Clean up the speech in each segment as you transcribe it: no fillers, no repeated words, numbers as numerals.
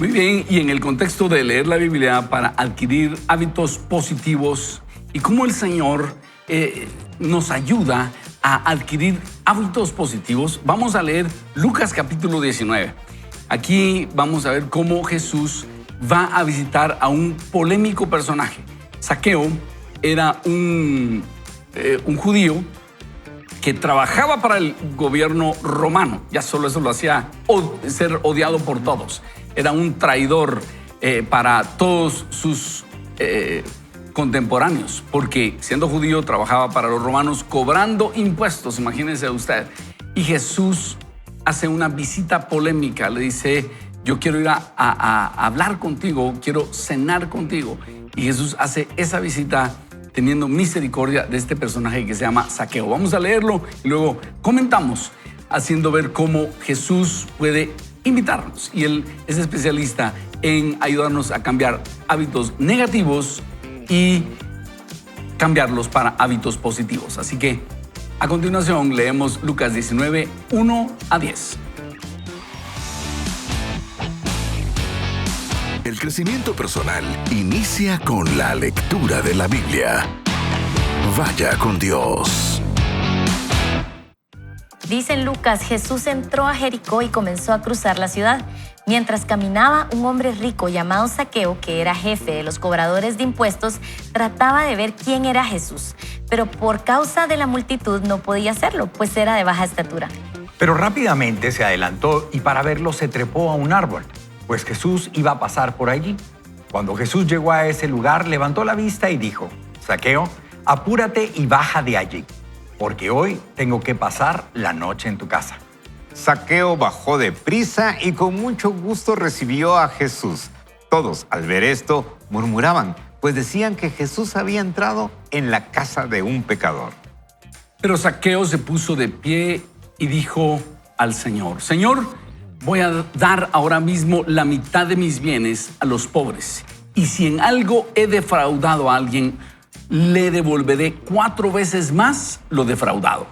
Muy bien, y en el contexto de leer la Biblia para adquirir hábitos positivos y cómo el Señor nos ayuda a adquirir hábitos positivos, vamos a leer Lucas capítulo 19. Aquí vamos a ver cómo Jesús va a visitar a un polémico personaje. Zaqueo era un judío que trabajaba para el gobierno romano. Ya solo eso lo hacía ser odiado por todos. Era un traidor para todos sus contemporáneos, porque siendo judío trabajaba para los romanos cobrando impuestos, imagínense usted. Y Jesús hace una visita polémica, le dice: yo quiero ir a hablar contigo, quiero cenar contigo. Y Jesús hace esa visita teniendo misericordia de este personaje que se llama Zaqueo. Vamos a leerlo y luego comentamos, haciendo ver cómo Jesús puede invitarnos. Y Él es especialista en ayudarnos a cambiar hábitos negativos y cambiarlos para hábitos positivos. Así que a continuación leemos Lucas 19, 1 a 10. El crecimiento personal inicia con la lectura de la Biblia. Vaya con Dios. Dice en Lucas: Jesús entró a Jericó y comenzó a cruzar la ciudad. Mientras caminaba, un hombre rico llamado Zaqueo, que era jefe de los cobradores de impuestos, trataba de ver quién era Jesús, pero por causa de la multitud no podía hacerlo, pues era de baja estatura. Pero rápidamente se adelantó y para verlo se trepó a un árbol, pues Jesús iba a pasar por allí. Cuando Jesús llegó a ese lugar, levantó la vista y dijo: Zaqueo, apúrate y baja de allí, porque hoy tengo que pasar la noche en tu casa. Zaqueo bajó deprisa y con mucho gusto recibió a Jesús. Todos, al ver esto, murmuraban, pues decían que Jesús había entrado en la casa de un pecador. Pero Zaqueo se puso de pie y dijo al Señor: Señor, voy a dar ahora mismo la mitad de mis bienes a los pobres. Y si en algo he defraudado a alguien, le devolveré 4 veces más lo defraudado.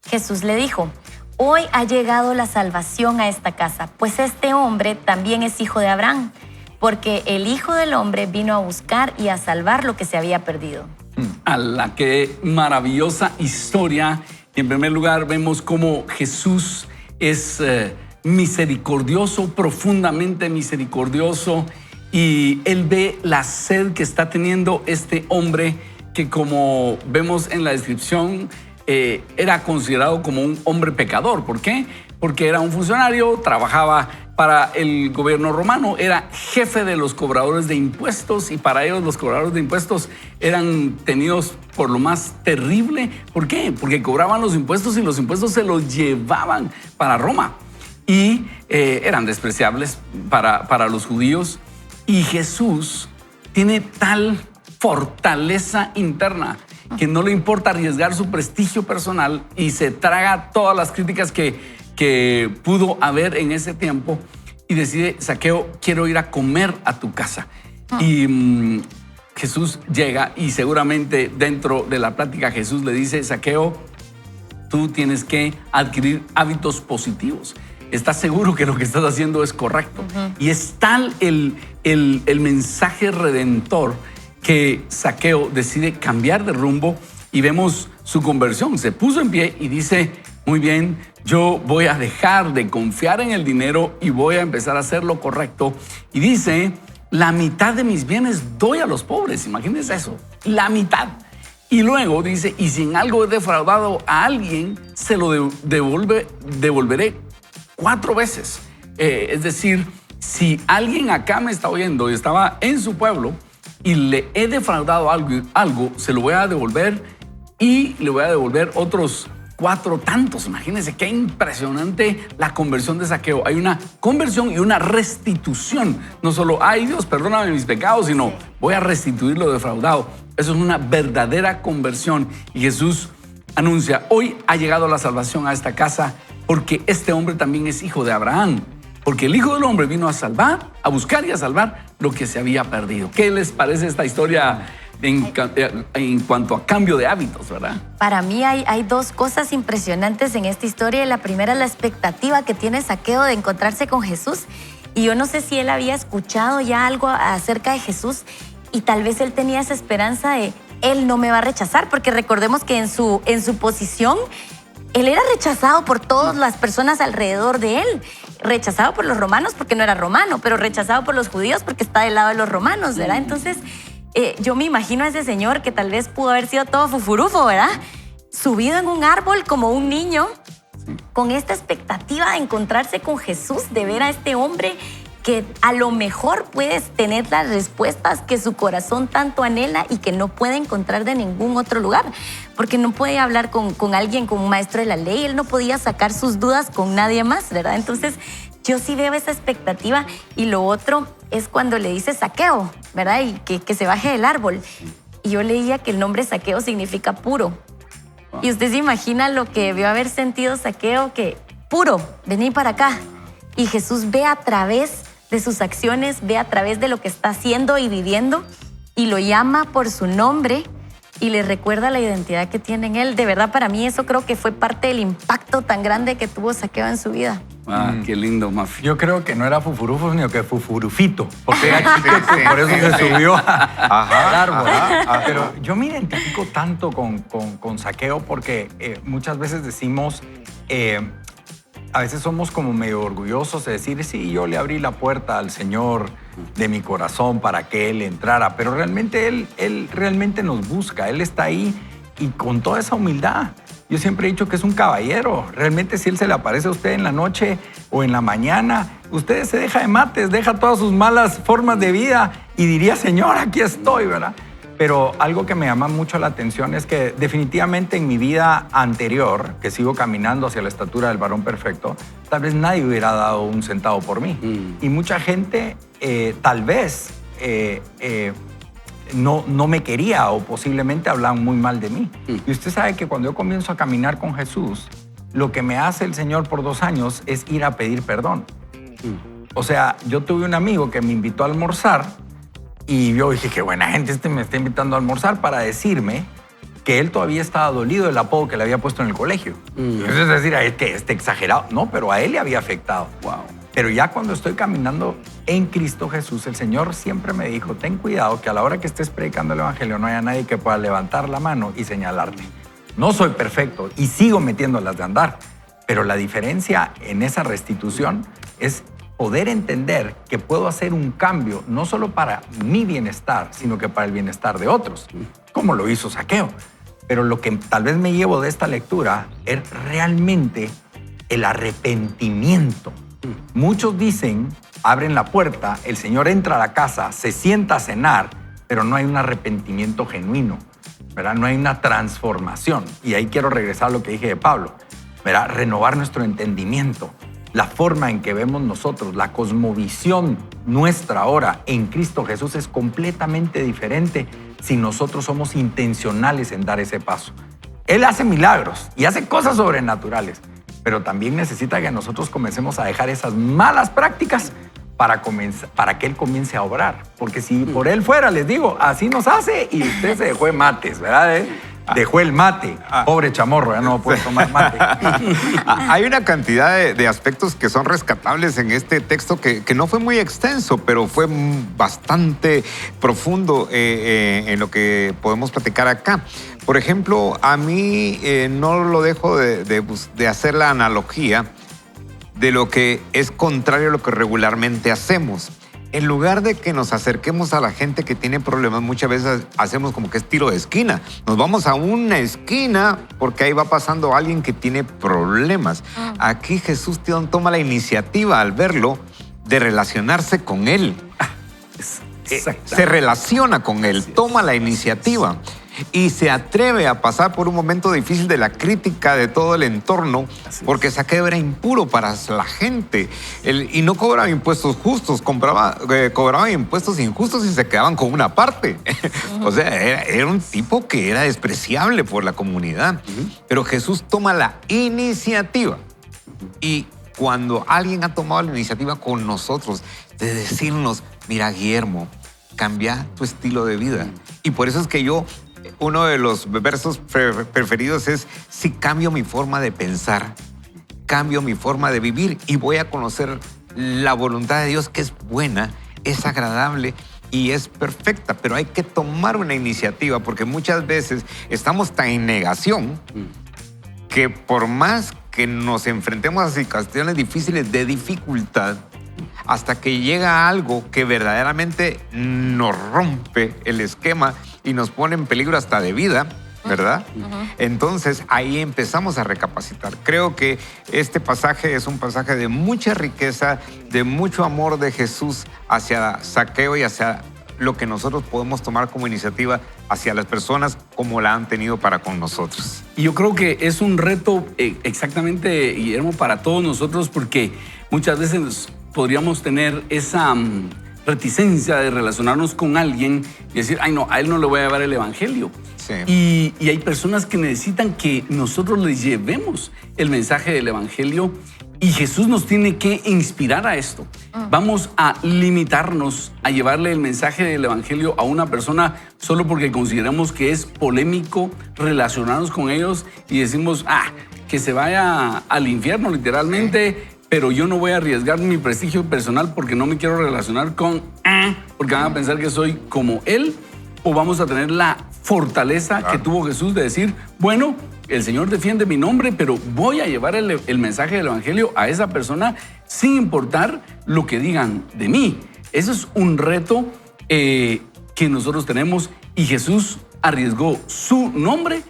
Jesús le dijo: hoy ha llegado la salvación a esta casa, pues este hombre también es hijo de Abraham, porque el Hijo del Hombre vino a buscar y a salvar lo que se había perdido. Qué maravillosa historia. En primer lugar, vemos cómo Jesús es misericordioso, profundamente misericordioso, y Él ve la sed que está teniendo este hombre que, como vemos en la descripción, era considerado como un hombre pecador. ¿Por qué? Porque era un funcionario, trabajaba para el gobierno romano, era jefe de los cobradores de impuestos, y para ellos los cobradores de impuestos eran tenidos por lo más terrible. ¿Por qué? Porque cobraban los impuestos y los impuestos se los llevaban para Roma y eran despreciables para los judíos. Y Jesús tiene tal fortaleza interna que no le importa arriesgar su prestigio personal y se traga todas las críticas que pudo haber en ese tiempo y decide: Zaqueo, quiero ir a comer a tu casa. Y Jesús llega y seguramente dentro de la plática Jesús le dice: Zaqueo, tú tienes que adquirir hábitos positivos. ¿Estás seguro que lo que estás haciendo es correcto? Y es tal el mensaje redentor que Zaqueo decide cambiar de rumbo y vemos su conversión. Se puso en pie y dice: muy bien, yo voy a dejar de confiar en el dinero y voy a empezar a hacer lo correcto. Y dice: la mitad de mis bienes doy a los pobres. Imagínense eso, la mitad. Y luego dice: y si en algo he defraudado a alguien, se lo devolveré 4 veces. Es decir, si alguien acá me está oyendo y estaba en su pueblo y le he defraudado algo, se lo voy a devolver y le voy a devolver otros 4 tantos. Imagínense qué impresionante la conversión de Zaqueo. Hay una conversión y una restitución. No solo: ay Dios, perdóname mis pecados, sino voy a restituir lo defraudado. Eso es una verdadera conversión. Y Jesús anuncia: hoy ha llegado la salvación a esta casa, porque este hombre también es hijo de Abraham. Porque el Hijo del Hombre vino a salvar, a buscar y a salvar lo que se había perdido. ¿Qué les parece esta historia en cuanto a cambio de hábitos, verdad? Para mí hay 2 cosas impresionantes en esta historia. La primera es la expectativa que tiene Zaqueo de encontrarse con Jesús. Y yo no sé si él había escuchado ya algo acerca de Jesús y tal vez él tenía esa esperanza de, él no me va a rechazar, porque recordemos que en su posición, él era rechazado por todas las personas alrededor de él. Rechazado por los romanos porque no era romano, pero rechazado por los judíos porque está del lado de los romanos, ¿verdad? Entonces, yo me imagino a ese señor que tal vez pudo haber sido todo fufurufo, ¿verdad? Subido en un árbol como un niño, con esta expectativa de encontrarse con Jesús, de ver a este hombre que a lo mejor puede tener las respuestas que su corazón tanto anhela y que no puede encontrar de ningún otro lugar, porque no puede hablar con alguien, con un maestro de la ley, él no podía sacar sus dudas con nadie más, ¿verdad? Entonces, yo sí veo esa expectativa. Y lo otro es cuando le dice Zaqueo, ¿verdad? Y que se baje del árbol. Y yo leía que el nombre Zaqueo significa puro. Y usted se imagina lo que debió haber sentido Zaqueo, que puro, vení para acá. Y Jesús ve a través de sus acciones, ve a través de lo que está haciendo y viviendo y lo llama por su nombre y le recuerda la identidad que tiene en él. De verdad, para mí eso creo que fue parte del impacto tan grande que tuvo Zaqueo en su vida. Qué lindo, Mafi. Yo creo que no era fufurufo, sino que fufurufito, porque era chiquito, por eso se subió al árbol. Pero yo me identifico tanto con Zaqueo porque muchas veces decimos, a veces somos como medio orgullosos de decir, sí, yo le abrí la puerta al Señor de mi corazón para que Él entrara, pero realmente Él realmente nos busca, Él está ahí y con toda esa humildad. Yo siempre he dicho que es un caballero. Realmente si Él se le aparece a usted en la noche o en la mañana, usted se deja de mates, deja todas sus malas formas de vida y diría, Señor, aquí estoy, ¿verdad? Pero algo que me llama mucho la atención es que definitivamente en mi vida anterior, que sigo caminando hacia la estatura del varón perfecto, tal vez nadie hubiera dado un centavo por mí. Y mucha gente tal vez no me quería o posiblemente hablaban muy mal de mí. Y usted sabe que cuando yo comienzo a caminar con Jesús, lo que me hace el Señor por 2 años es ir a pedir perdón. O sea, yo tuve un amigo que me invitó a almorzar y yo dije, qué buena gente, me está invitando a almorzar para decirme que él todavía estaba dolido del apodo que le había puesto en el colegio. Entonces es decir, es que este exagerado. No, pero a él le había afectado. Wow. Pero ya cuando estoy caminando en Cristo Jesús, el Señor siempre me dijo, ten cuidado que a la hora que estés predicando el Evangelio no haya nadie que pueda levantar la mano y señalarte. No soy perfecto y sigo metiéndolas de andar, pero la diferencia en esa restitución es poder entender que puedo hacer un cambio no solo para mi bienestar, sino que para el bienestar de otros, como lo hizo Zaqueo. Pero lo que tal vez me llevo de esta lectura es realmente el arrepentimiento. Muchos dicen, abren la puerta, el Señor entra a la casa, se sienta a cenar, pero no hay un arrepentimiento genuino, ¿verdad? No hay una transformación. Y ahí quiero regresar a lo que dije de Pablo, ¿verdad? Renovar nuestro entendimiento, la forma en que vemos nosotros, la cosmovisión nuestra ahora en Cristo Jesús es completamente diferente si nosotros somos intencionales en dar ese paso. Él hace milagros y hace cosas sobrenaturales, pero también necesita que nosotros comencemos a dejar esas malas prácticas para que Él comience a obrar. Porque si por Él fuera, les digo, así nos hace y usted se dejó de mates, ¿verdad? Dejó el mate. Pobre chamorro, ya no puede tomar mate. Hay una cantidad de aspectos que son rescatables en este texto que no fue muy extenso, pero fue bastante profundo en lo que podemos platicar acá. Por ejemplo, a mí no lo dejo de hacer la analogía de lo que es contrario a lo que regularmente hacemos. En lugar de que nos acerquemos a la gente que tiene problemas, muchas veces hacemos como que es tiro de esquina. Nos vamos a una esquina porque ahí va pasando alguien que tiene problemas. Aquí Jesús toma la iniciativa al verlo de relacionarse con él. Se relaciona con él, toma la iniciativa y se atreve a pasar por un momento difícil de la crítica de todo el entorno, porque Zaqueo era impuro para la gente y no cobraba impuestos justos, cobraba impuestos injustos y se quedaban con una parte. O sea, era un tipo que era despreciable por la comunidad. Pero Jesús toma la iniciativa y cuando alguien ha tomado la iniciativa con nosotros de decirnos, mira, Guillermo, cambia tu estilo de vida. Y por eso es que uno de los versos preferidos es, si cambio mi forma de pensar, cambio mi forma de vivir y voy a conocer la voluntad de Dios, que es buena, es agradable y es perfecta, pero hay que tomar una iniciativa porque muchas veces estamos tan en negación que por más que nos enfrentemos a situaciones difíciles de dificultad, hasta que llega algo que verdaderamente nos rompe el esquema y nos pone en peligro hasta de vida, ¿verdad? Entonces ahí empezamos a recapacitar. Creo que este pasaje es un pasaje de mucha riqueza, de mucho amor de Jesús hacia Zaqueo y hacia lo que nosotros podemos tomar como iniciativa hacia las personas como la han tenido para con nosotros. Y yo creo que es un reto exactamente, Guillermo, para todos nosotros, porque muchas veces podríamos tener esa reticencia de relacionarnos con alguien y decir, ay no, a él no le voy a llevar el evangelio. Sí. Y hay personas que necesitan que nosotros les llevemos el mensaje del evangelio y Jesús nos tiene que inspirar a esto. Vamos a limitarnos a llevarle el mensaje del evangelio a una persona solo porque consideramos que es polémico relacionarnos con ellos y decimos, que se vaya al infierno literalmente, pero yo no voy a arriesgar mi prestigio personal porque no me quiero relacionar con porque van a pensar que soy como él. O vamos a tener la fortaleza que tuvo Jesús de decir, bueno, el Señor defiende mi nombre, pero voy a llevar el mensaje del evangelio a esa persona sin importar lo que digan de mí. Ese es un reto que nosotros tenemos y Jesús arriesgó su nombre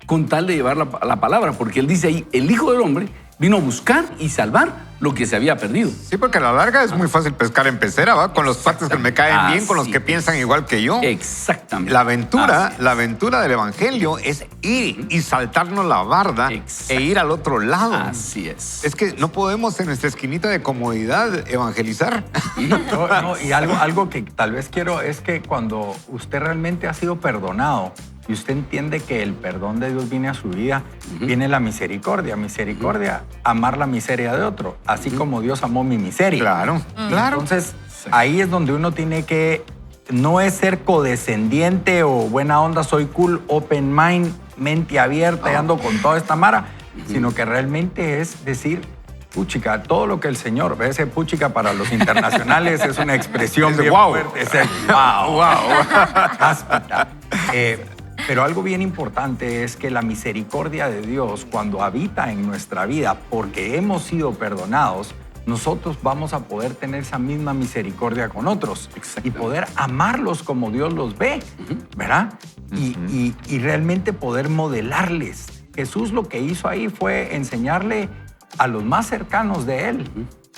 con tal de llevar la palabra, porque él dice ahí, el Hijo del Hombre vino a buscar y salvar lo que se había perdido. Sí, porque a la larga es muy fácil pescar en pecera, ¿va? Con los patos que me caen bien, con los que piensan igual que yo. Exactamente. La aventura del evangelio es ir y saltarnos la barda e ir al otro lado. Así es. Es que no podemos en nuestra esquinita de comodidad evangelizar. Y algo que tal vez quiero es que cuando usted realmente ha sido perdonado y usted entiende que el perdón de Dios viene a su vida, viene la misericordia. Misericordia, amar la miseria de otro, así como Dios amó mi miseria. Claro, claro. Entonces, ahí es donde uno tiene que, no es ser codescendiente o buena onda, soy cool, open mind, mente abierta y ando con toda esta mara, sino que realmente es decir, puchica, todo lo que el Señor, ese puchica para los internacionales es una expresión bien fuerte. Es el wow. Áspera. Pero algo bien importante es que la misericordia de Dios, cuando habita en nuestra vida, porque hemos sido perdonados, nosotros vamos a poder tener esa misma misericordia con otros y poder amarlos como Dios los ve, ¿verdad? Y realmente poder modelarles. Jesús lo que hizo ahí fue enseñarle a los más cercanos de él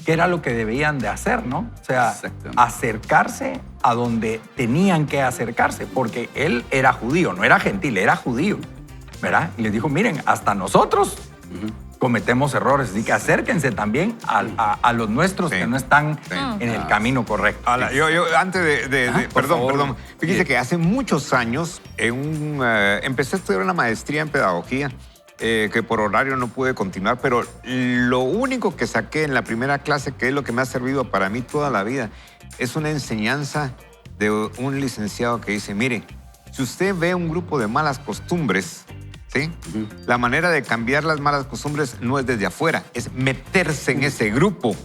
qué era lo que debían de hacer, ¿no? O sea, acercarse a donde tenían que acercarse, porque él era judío, no era gentil, era judío, ¿verdad? Y les dijo, miren, hasta nosotros cometemos errores, así que acérquense también a los nuestros que no están en el camino correcto. Yo antes perdón. Fíjese que hace muchos años empecé a estudiar una maestría en pedagogía, que por horario no pude continuar, pero lo único que saqué en la primera clase, que es lo que me ha servido para mí toda la vida, es una enseñanza de un licenciado que dice, mire, si usted ve un grupo de malas costumbres, ¿sí? La manera de cambiar las malas costumbres no es desde afuera, es meterse en ese grupo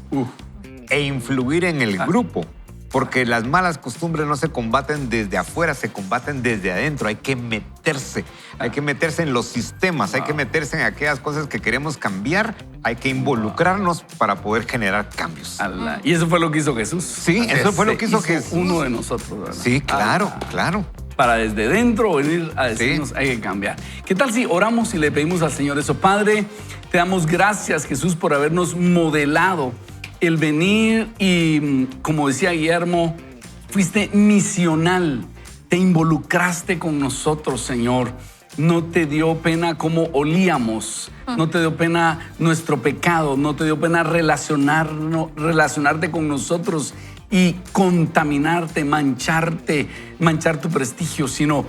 e influir en el grupo. Porque las malas costumbres no se combaten desde afuera, se combaten desde adentro. Hay que meterse en los sistemas, hay que meterse en aquellas cosas que queremos cambiar, hay que involucrarnos para poder generar cambios. Y eso fue lo que hizo Jesús. Sí, eso fue lo que hizo Jesús. Uno de nosotros, ¿verdad? Sí, claro. Para desde dentro venir a decirnos hay que cambiar. ¿Qué tal si oramos y le pedimos al Señor eso? Padre, te damos gracias, Jesús, por habernos modelado el venir y, como decía Guillermo, fuiste misional, te involucraste con nosotros, Señor. No te dio pena cómo olíamos, no te dio pena nuestro pecado, no te dio pena relacionarte con nosotros y contaminarte, manchar tu prestigio, sino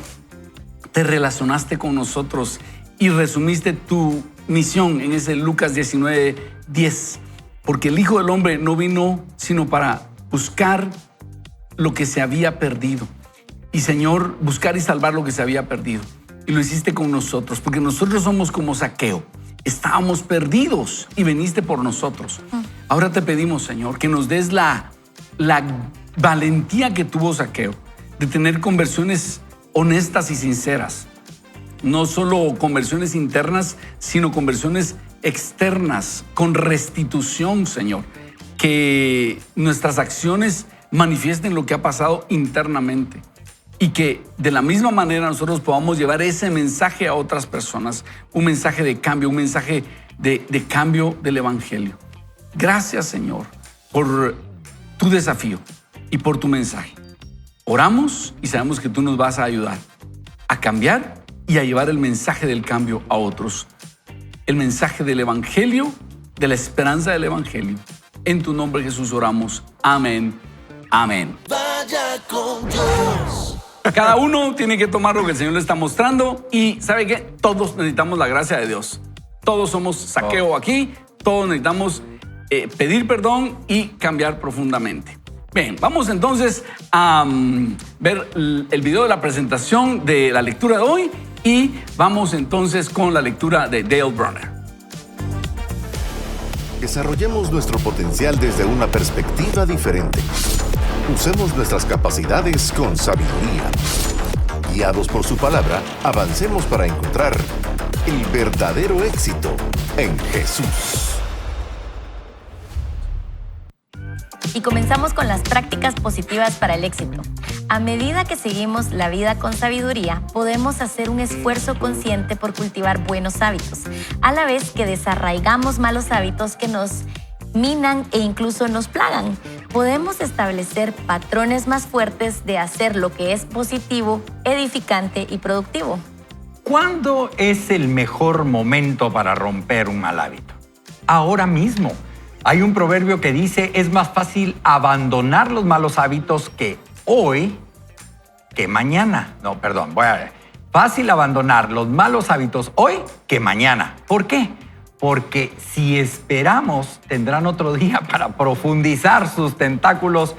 te relacionaste con nosotros y resumiste tu misión en ese Lucas 19:10. Porque el Hijo del Hombre no vino sino para buscar lo que se había perdido. Y, Señor, buscar y salvar lo que se había perdido. Y lo hiciste con nosotros, porque nosotros somos como Zaqueo. Estábamos perdidos y viniste por nosotros. Ahora te pedimos, Señor, que nos des la valentía que tuvo Zaqueo de tener conversiones honestas y sinceras. No solo conversiones internas, sino conversiones externas, con restitución, Señor. Que nuestras acciones manifiesten lo que ha pasado internamente y que de la misma manera nosotros podamos llevar ese mensaje a otras personas, un mensaje de cambio, un mensaje de cambio del Evangelio. Gracias, Señor, por tu desafío y por tu mensaje. Oramos y sabemos que tú nos vas a ayudar a cambiar y a llevar el mensaje del cambio a otros. El mensaje del Evangelio, de la esperanza del Evangelio. En tu nombre, Jesús, oramos. Amén. Amén. Vaya con Dios. Cada uno tiene que tomar lo que el Señor le está mostrando y ¿sabe qué? Todos necesitamos la gracia de Dios. Todos somos Zaqueo aquí, todos necesitamos pedir perdón y cambiar profundamente. Bien, vamos entonces a ver el video de la presentación de la lectura de hoy y vamos entonces con la lectura de Dale Bronner. Desarrollemos nuestro potencial desde una perspectiva diferente. Usemos nuestras capacidades con sabiduría. Guiados por su palabra, avancemos para encontrar el verdadero éxito en Jesús. Y comenzamos con las prácticas positivas para el éxito. A medida que seguimos la vida con sabiduría, podemos hacer un esfuerzo consciente por cultivar buenos hábitos, a la vez que desarraigamos malos hábitos que nos minan e incluso nos plagan. Podemos establecer patrones más fuertes de hacer lo que es positivo, edificante y productivo. ¿Cuándo es el mejor momento para romper un mal hábito? Ahora mismo. Hay un proverbio que dice, es más fácil abandonar los malos hábitos que hoy que mañana. No, perdón, fácil abandonar los malos hábitos hoy que mañana. ¿Por qué? Porque si esperamos, tendrán otro día para profundizar sus tentáculos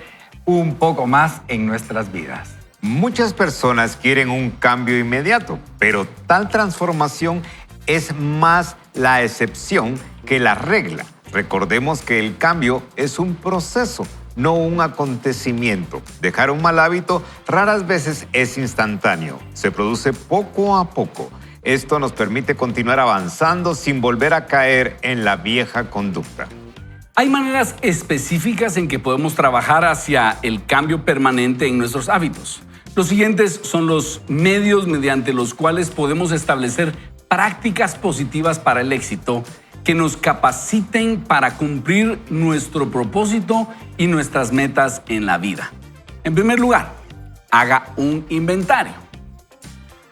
un poco más en nuestras vidas. Muchas personas quieren un cambio inmediato, pero tal transformación es más la excepción que la regla. Recordemos que el cambio es un proceso, no un acontecimiento. Dejar un mal hábito raras veces es instantáneo, se produce poco a poco. Esto nos permite continuar avanzando sin volver a caer en la vieja conducta. Hay maneras específicas en que podemos trabajar hacia el cambio permanente en nuestros hábitos. Los siguientes son los medios mediante los cuales podemos establecer prácticas positivas para el éxito que nos capaciten para cumplir nuestro propósito y nuestras metas en la vida. En primer lugar, haga un inventario.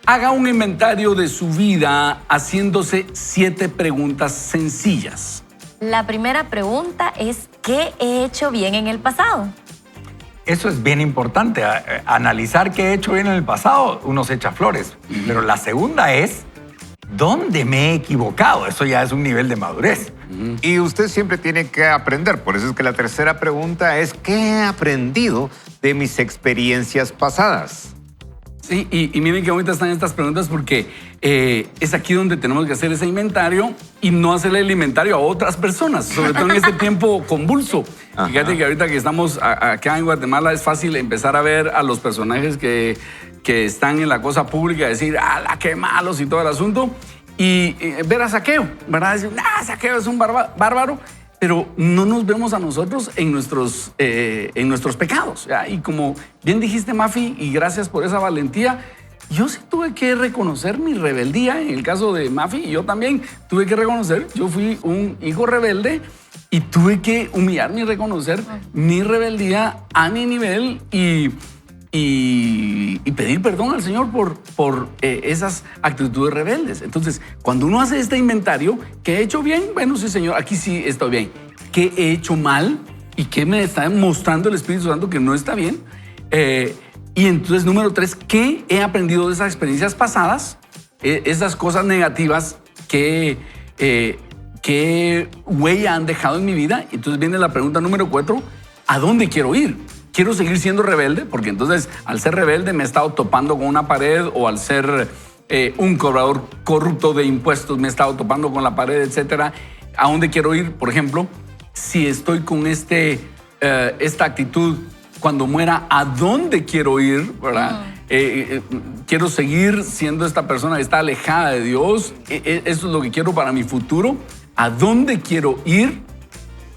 Haga un inventario de su vida haciéndose 7 preguntas sencillas. La primera pregunta es, ¿qué he hecho bien en el pasado? Eso es bien importante, analizar qué he hecho bien en el pasado, uno se echa flores. Pero la segunda es, ¿dónde me he equivocado? Eso ya es un nivel de madurez. Y usted siempre tiene que aprender. Por eso es que la tercera pregunta es, ¿qué he aprendido de mis experiencias pasadas? Sí, y miren que ahorita están estas preguntas porque es aquí donde tenemos que hacer ese inventario y no hacerle el inventario a otras personas, sobre todo en este tiempo convulso. Ajá. Fíjate que ahorita que estamos acá en Guatemala es fácil empezar a ver a los personajes que están en la cosa pública, decir, ¡ala, qué malos! Y todo el asunto. Y ver a Zaqueo, ¿verdad? Decir, Zaqueo es un bárbaro. Pero no nos vemos a nosotros en nuestros pecados. ¿Ya? Y como bien dijiste, Mafi, y gracias por esa valentía, yo sí tuve que reconocer mi rebeldía. En el caso de Mafi, y yo también tuve que reconocer, yo fui un hijo rebelde y tuve que humillarme y reconocer mi rebeldía a mi nivel y pedir perdón al Señor por esas actitudes rebeldes. Entonces, cuando uno hace este inventario, ¿qué he hecho bien? Bueno, sí, Señor, aquí sí estoy bien. ¿Qué he hecho mal? ¿Y qué me está mostrando el Espíritu Santo que no está bien? Y entonces, número 3, ¿qué he aprendido de esas experiencias pasadas? Esas cosas negativas que huella han dejado en mi vida. Y entonces viene la pregunta número 4, ¿a dónde quiero ir? ¿Quiero seguir siendo rebelde? Porque entonces, al ser rebelde, me he estado topando con una pared, o al ser un cobrador corrupto de impuestos, me he estado topando con la pared, etc. ¿A dónde quiero ir? Por ejemplo, si estoy con esta actitud cuando muera, ¿a dónde quiero ir? ¿Verdad? ¿Quiero seguir siendo esta persona que está alejada de Dios? ¿Eso es lo que quiero para mi futuro? ¿A dónde quiero ir?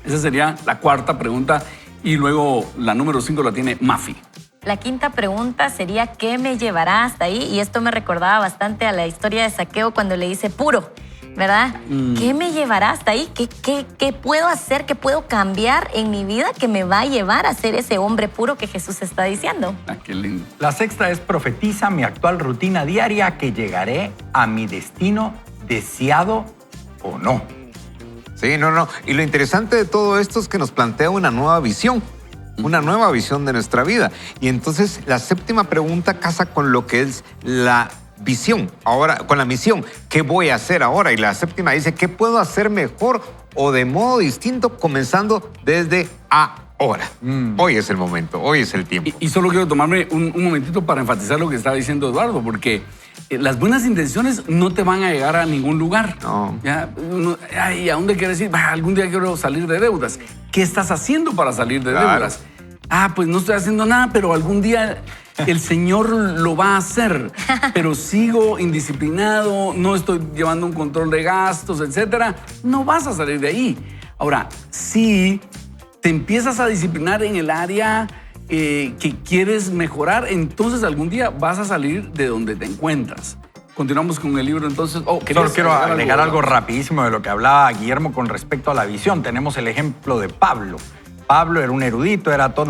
Esa sería la cuarta pregunta. Y luego la número 5 la tiene Mafi. La quinta pregunta sería, ¿qué me llevará hasta ahí? Y esto me recordaba bastante a la historia de Zaqueo cuando le dice puro, ¿verdad? ¿Qué me llevará hasta ahí? ¿Qué puedo hacer? ¿Qué puedo cambiar en mi vida que me va a llevar a ser ese hombre puro que Jesús está diciendo? Ah, qué lindo. La sexta es profetiza mi actual rutina diaria que llegaré a mi destino deseado o no. Sí, no. Y lo interesante de todo esto es que nos plantea una nueva visión de nuestra vida. Y entonces la séptima pregunta casa con lo que es la visión, ahora con la misión. ¿Qué voy a hacer ahora? Y la séptima dice, ¿qué puedo hacer mejor o de modo distinto comenzando desde ahora? Hoy es el momento, hoy es el tiempo. Y solo quiero tomarme un momentito para enfatizar lo que está diciendo Eduardo, porque las buenas intenciones no te van a llegar a ningún lugar. No. ¿Ya? ¿A dónde quieres ir? Algún día quiero salir de deudas. ¿Qué estás haciendo para salir de deudas? Pues no estoy haciendo nada, pero algún día el Señor lo va a hacer. Pero sigo indisciplinado, no estoy llevando un control de gastos, etcétera. No vas a salir de ahí. Ahora, si te empiezas a disciplinar en el área que quieres mejorar, entonces algún día vas a salir de donde te encuentras. Continuamos con el libro, entonces. Solo quiero agregar algo rapidísimo de lo que hablaba Guillermo con respecto a la visión. Tenemos el ejemplo de Pablo. Pablo era un erudito, era todo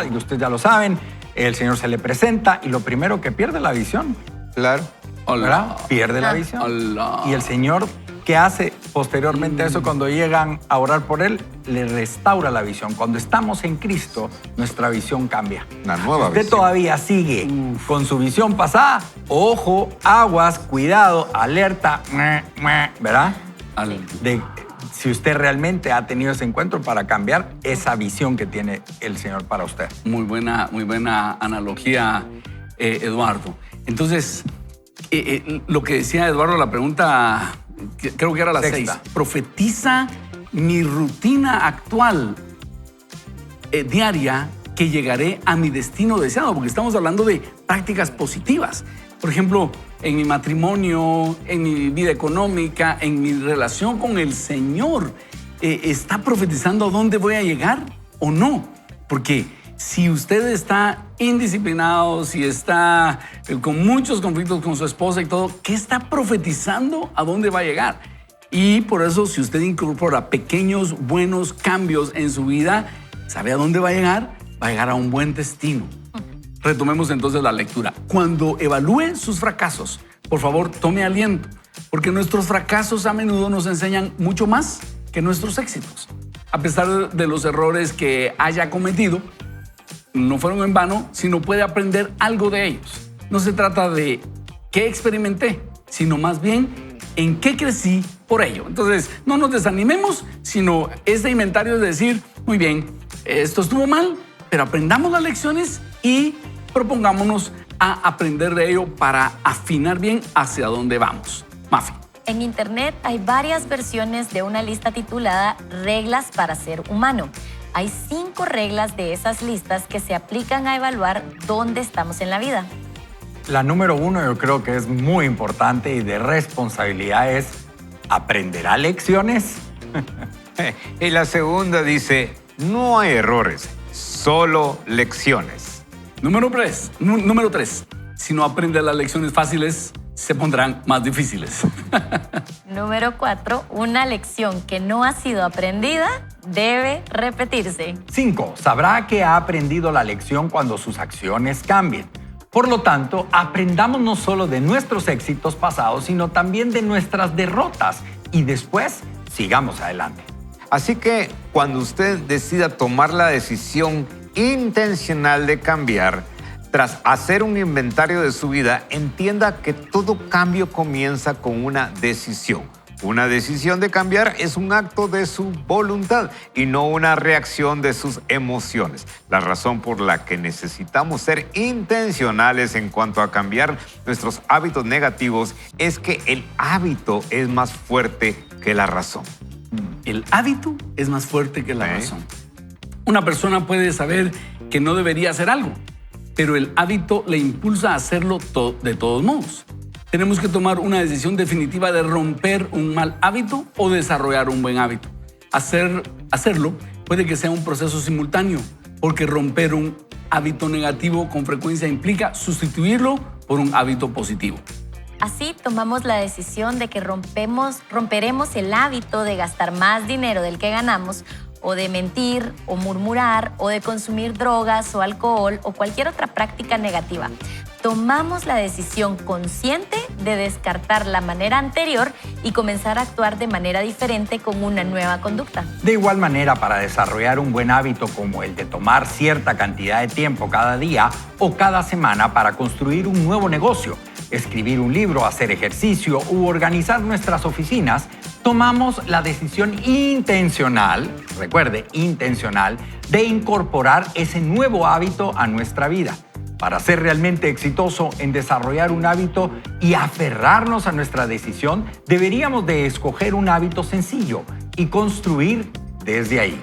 y ustedes ya lo saben. El Señor se le presenta y lo primero que pierde es la visión. Claro. ¿Verdad? Pierde la visión. Hola. Y el Señor, ¿qué hace posteriormente a eso cuando llegan a orar por Él? Le restaura la visión. Cuando estamos en Cristo, nuestra visión cambia. Una nueva Usted visión. todavía sigue con su visión pasada. Ojo, aguas, cuidado, alerta, ¿verdad? Si usted realmente ha tenido ese encuentro para cambiar esa visión que tiene el Señor para usted. Muy buena analogía, Eduardo. Entonces, lo que decía Eduardo, la pregunta, creo que era la Sexta. 6. Profetiza mi rutina actual diaria que llegaré a mi destino deseado, porque estamos hablando de prácticas positivas. Por ejemplo, en mi matrimonio, en mi vida económica, en mi relación con el Señor, ¿está profetizando a dónde voy a llegar o no? Porque si usted está indisciplinado, si está con muchos conflictos con su esposa y todo, ¿qué está profetizando a dónde va a llegar? Y por eso, si usted incorpora pequeños, buenos cambios en su vida, ¿sabe a dónde va a llegar? Va a llegar a un buen destino. Retomemos entonces la lectura. Cuando evalúe sus fracasos, por favor, tome aliento, porque nuestros fracasos a menudo nos enseñan mucho más que nuestros éxitos. A pesar de los errores que haya cometido, no fueron en vano, sino puede aprender algo de ellos. No se trata de qué experimenté, sino más bien en qué crecí por ello. Entonces, no nos desanimemos, sino este inventario es decir, muy bien, esto estuvo mal, pero aprendamos las lecciones y propongámonos a aprender de ello para afinar bien hacia dónde vamos. Mafi. En Internet hay varias versiones de una lista titulada Reglas para ser humano. Hay 5 reglas de esas listas que se aplican a evaluar dónde estamos en la vida. La número 1 yo creo que es muy importante y de responsabilidad es ¿aprenderá lecciones? Y la segunda dice, no hay errores, solo lecciones. Número 3. Si no aprende las lecciones fáciles, se pondrán más difíciles. Número 4. Una lección que no ha sido aprendida debe repetirse. 5. Sabrá que ha aprendido la lección cuando sus acciones cambien. Por lo tanto, aprendamos no solo de nuestros éxitos pasados, sino también de nuestras derrotas y después sigamos adelante. Así que cuando usted decida tomar la decisión intencional de cambiar, tras hacer un inventario de su vida, entienda que todo cambio comienza con una decisión. Una decisión de cambiar es un acto de su voluntad y no una reacción de sus emociones. La razón por la que necesitamos ser intencionales en cuanto a cambiar nuestros hábitos negativos es que el hábito es más fuerte que la razón. el hábito es más fuerte que la razón. Una persona puede saber que no debería hacer algo, pero el hábito le impulsa a hacerlo de todos modos. Tenemos que tomar una decisión definitiva de romper un mal hábito o desarrollar un buen hábito. Hacerlo puede que sea un proceso simultáneo, porque romper un hábito negativo con frecuencia implica sustituirlo por un hábito positivo. Así tomamos la decisión de que romperemos el hábito de gastar más dinero del que ganamos, o de mentir, o murmurar, o de consumir drogas o alcohol o cualquier otra práctica negativa. Tomamos la decisión consciente de descartar la manera anterior y comenzar a actuar de manera diferente con una nueva conducta. De igual manera, para desarrollar un buen hábito como el de tomar cierta cantidad de tiempo cada día o cada semana para construir un nuevo negocio, escribir un libro, hacer ejercicio u organizar nuestras oficinas, tomamos la decisión intencional, recuerde, intencional, de incorporar ese nuevo hábito a nuestra vida. Para ser realmente exitoso en desarrollar un hábito y aferrarnos a nuestra decisión, deberíamos de escoger un hábito sencillo y construir desde ahí.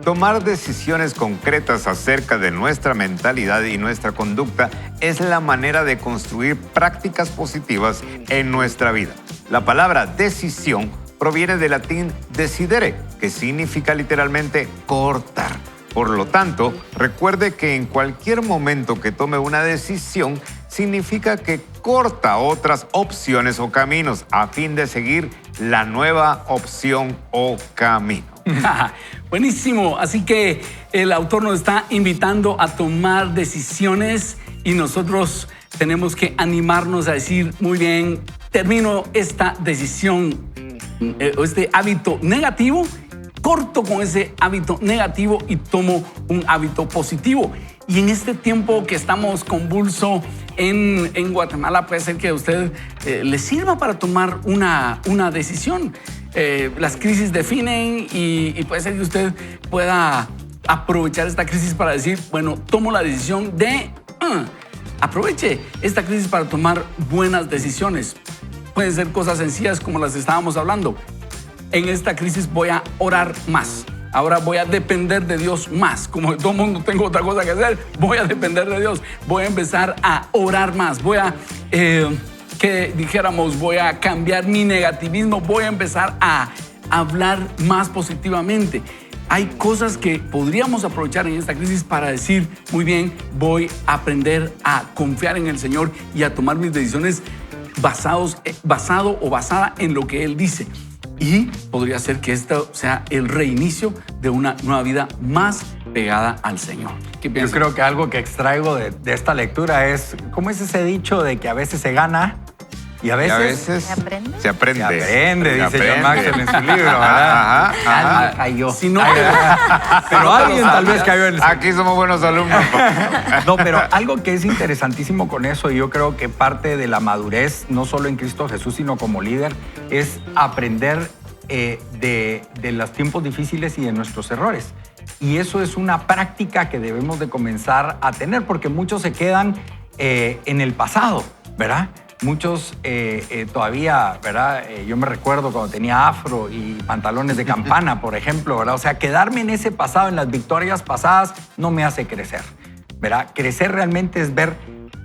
Tomar decisiones concretas acerca de nuestra mentalidad y nuestra conducta es la manera de construir prácticas positivas en nuestra vida. La palabra decisión proviene del latín decidere, que significa literalmente cortar. Por lo tanto, recuerde que en cualquier momento que tome una decisión, significa que corta otras opciones o caminos a fin de seguir la nueva opción o camino. Buenísimo. Así que el autor nos está invitando a tomar decisiones y nosotros tenemos que animarnos a decir, muy bien, termino esta decisión o este hábito negativo, corto con ese hábito negativo y tomo un hábito positivo. Y en este tiempo que estamos convulso en Guatemala, puede ser que a usted le sirva para tomar una decisión. Las crisis definen y puede ser que usted pueda aprovechar esta crisis para decir, bueno, tomo la decisión de... aproveche esta crisis para tomar buenas decisiones. Pueden ser cosas sencillas como las que estábamos hablando. En esta crisis voy a orar más. Ahora voy a depender de Dios más. Como todo el mundo tengo otra cosa que hacer, voy a depender de Dios. Voy a empezar a orar más. Voy a, voy a cambiar mi negativismo. Voy a empezar a hablar más positivamente. Hay cosas que podríamos aprovechar en esta crisis para decir, muy bien, voy a aprender a confiar en el Señor y a tomar mis decisiones basado o basada en lo que Él dice. Y podría ser que esto sea el reinicio de una nueva vida más pegada al Señor. ¿Qué piensas? Yo creo que algo que extraigo de esta lectura es, ¿cómo es ese dicho de que a veces se gana y a veces ¿Se aprende? Se aprende. se aprende, dice John Maxwell en su libro, ¿verdad? Ajá, ajá. Alma cayó. Si no, Pero alguien tal vez cayó en el... Aquí somos buenos alumnos. No, pero algo que es interesantísimo con eso, y yo creo que parte de la madurez, no solo en Cristo Jesús, sino como líder, es aprender de los tiempos difíciles y de nuestros errores. Y eso es una práctica que debemos de comenzar a tener, porque muchos se quedan en el pasado, ¿verdad? Muchos todavía, ¿verdad? Yo me recuerdo cuando tenía afro y pantalones de campana, por ejemplo, ¿verdad? O sea, quedarme en ese pasado, en las victorias pasadas, no me hace crecer, ¿verdad? Crecer realmente es ver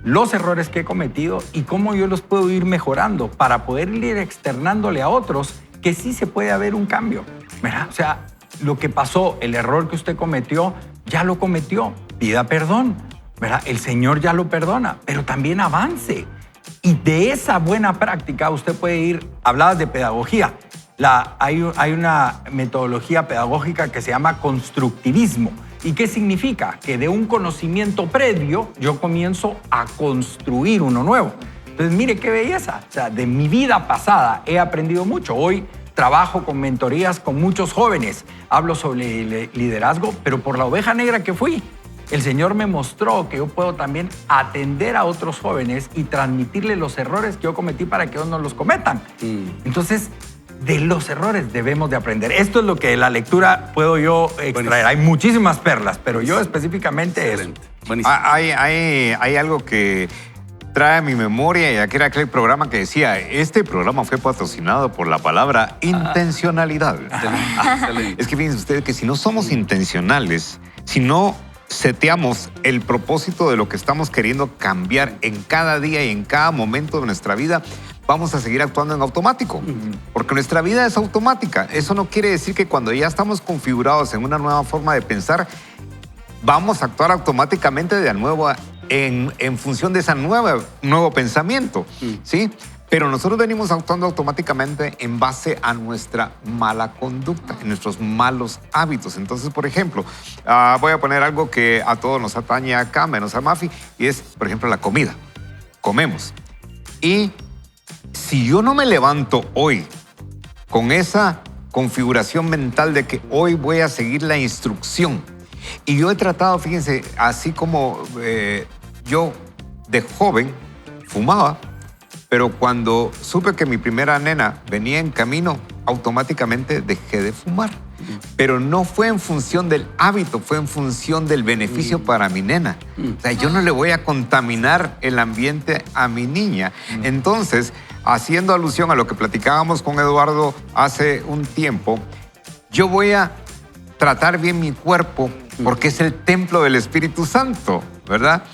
los errores que he cometido y cómo yo los puedo ir mejorando para poder ir externándole a otros que sí se puede haber un cambio, ¿verdad? O sea, lo que pasó, el error que usted cometió, ya lo cometió, pida perdón, ¿verdad? El Señor ya lo perdona, pero también avance. Y de esa buena práctica usted puede ir, hablabas de pedagogía, hay una metodología pedagógica que se llama constructivismo. ¿Y qué significa? Que de un conocimiento previo yo comienzo a construir uno nuevo. Entonces, mire qué belleza. O sea, de mi vida pasada he aprendido mucho. Hoy trabajo con mentorías con muchos jóvenes. Hablo sobre liderazgo, pero por la oveja negra que fui, el Señor me mostró que yo puedo también atender a otros jóvenes y transmitirles los errores que yo cometí para que ellos no los cometan. Entonces, de los errores debemos de aprender. Esto es lo que de la lectura puedo yo extraer. Hay muchísimas perlas, pero yo específicamente eso. Buenísimo. Hay algo que trae a mi memoria, ya que era aquel programa que decía, este programa fue patrocinado por la palabra intencionalidad. Excelente. Es que fíjense ustedes que si no somos intencionales, si no seteamos el propósito de lo que estamos queriendo cambiar en cada día y en cada momento de nuestra vida, vamos a seguir actuando en automático, porque nuestra vida es automática. Eso no quiere decir que cuando ya estamos configurados en una nueva forma de pensar, vamos a actuar automáticamente de nuevo en función de ese nuevo pensamiento, ¿sí? Pero nosotros venimos actuando automáticamente en base a nuestra mala conducta, en nuestros malos hábitos. Entonces, por ejemplo, voy a poner algo que a todos nos atañe acá, menos a Mafi, y es, por ejemplo, la comida. Comemos. Y si yo no me levanto hoy con esa configuración mental de que hoy voy a seguir la instrucción, y yo he tratado, fíjense, así como yo de joven fumaba, pero cuando supe que mi primera nena venía en camino, automáticamente dejé de fumar. Pero no fue en función del hábito, fue en función del beneficio para mi nena. O sea, yo no le voy a contaminar el ambiente a mi niña. Entonces, haciendo alusión a lo que platicábamos con Eduardo hace un tiempo, yo voy a tratar bien mi cuerpo porque es el templo del Espíritu Santo, ¿verdad?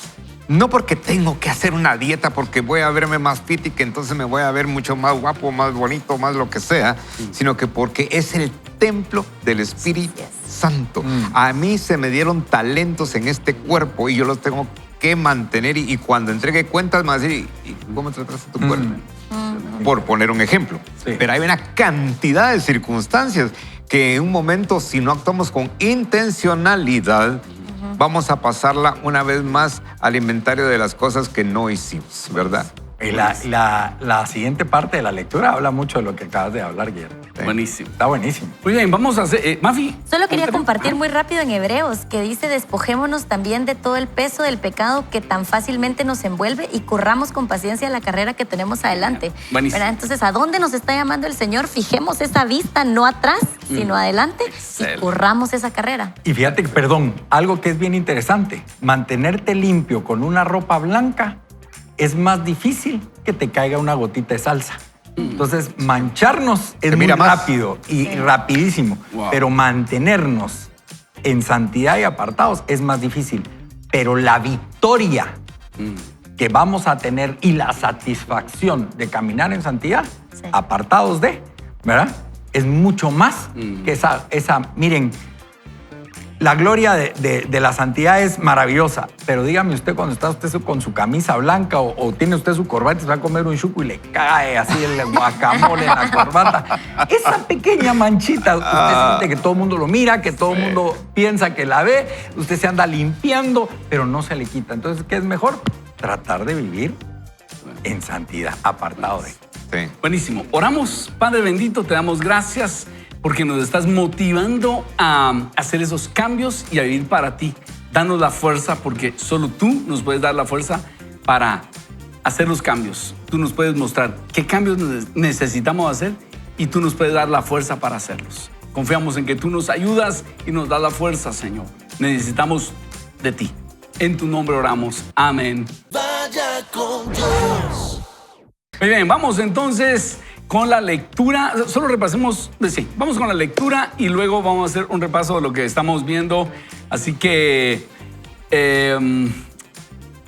No porque tengo que hacer una dieta, porque voy a verme más fit y que entonces me voy a ver mucho más guapo, más bonito, más lo que sea, sino que porque es el templo del Espíritu Santo. A mí se me dieron talentos en este cuerpo y yo los tengo que mantener y cuando entregue cuentas me va a decir, ¿y cómo trataste tu cuerpo? Por poner un ejemplo. Sí. Pero hay una cantidad de circunstancias que en un momento, si no actuamos con intencionalidad, vamos a pasarla una vez más al inventario de las cosas que no hicimos, ¿verdad? Y la siguiente parte de la lectura habla mucho de lo que acabas de hablar, Guillermo. Buenísimo. Está buenísimo. Muy bien, vamos a hacer... Mafi. Solo quería un tema. compartir muy rápido en Hebreos, que dice, despojémonos también de todo el peso del pecado que tan fácilmente nos envuelve y corramos con paciencia la carrera que tenemos adelante. Buenísimo. ¿Verdad? Entonces, ¿a dónde nos está llamando el Señor? Fijemos esa vista, no atrás, sino adelante, Excelente. y corramos esa carrera. Y fíjate, perdón, algo que es bien interesante, mantenerte limpio con una ropa blanca es más difícil que te caiga una gotita de salsa. Entonces, mancharnos es Se muy mira más. rápido y rapidísimo, Wow. pero mantenernos en santidad y apartados es más difícil. Pero la victoria que vamos a tener y la satisfacción de caminar en santidad, Sí. apartados de, ¿verdad? Es mucho más que esa, miren, la gloria de la santidad es maravillosa, pero dígame usted cuando está usted con su camisa blanca o tiene usted su corbata y se va a comer un chuco y le cae así el guacamole en la corbata. Esa pequeña manchita, usted siente que todo el mundo lo mira, que todo el mundo piensa que la ve, usted se anda limpiando, pero no se le quita. Entonces, ¿qué es mejor? Tratar de vivir en santidad, apartado de... Sí. Buenísimo. Oramos, Padre bendito, te damos gracias porque nos estás motivando a hacer esos cambios y a vivir para ti. Danos la fuerza porque solo tú nos puedes dar la fuerza para hacer los cambios. Tú nos puedes mostrar qué cambios necesitamos hacer y tú nos puedes dar la fuerza para hacerlos. Confiamos en que tú nos ayudas y nos das la fuerza, Señor. Necesitamos de ti. En tu nombre oramos. Amén. Vaya con Dios. Muy bien, vamos entonces con la lectura. Solo repasemos, sí, vamos con la lectura y luego vamos a hacer un repaso de lo que estamos viendo. Así que,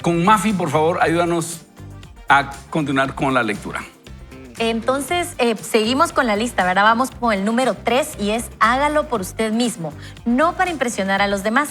con Mafi, por favor, ayúdanos a continuar con la lectura. Entonces, seguimos con la lista, ¿verdad? Vamos con el número 3 y es hágalo por usted mismo, no para impresionar a los demás.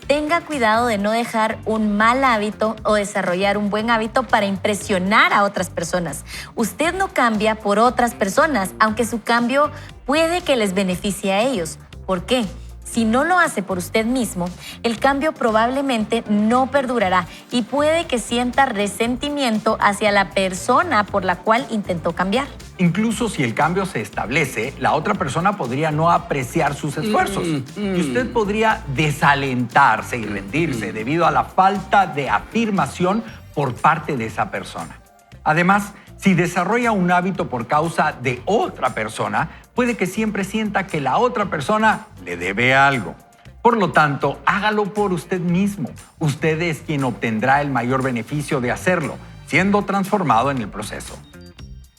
Tenga cuidado de no dejar un mal hábito o desarrollar un buen hábito para impresionar a otras personas. Usted no cambia por otras personas, aunque su cambio puede que les beneficie a ellos. ¿Por qué? Si no lo hace por usted mismo, el cambio probablemente no perdurará y puede que sienta resentimiento hacia la persona por la cual intentó cambiar. Incluso si el cambio se establece, la otra persona podría no apreciar sus esfuerzos y usted podría desalentarse y rendirse debido a la falta de afirmación por parte de esa persona. Además, si desarrolla un hábito por causa de otra persona, puede que siempre sienta que la otra persona le debe algo. Por lo tanto, hágalo por usted mismo. Usted es quien obtendrá el mayor beneficio de hacerlo. siendo transformado en el proceso.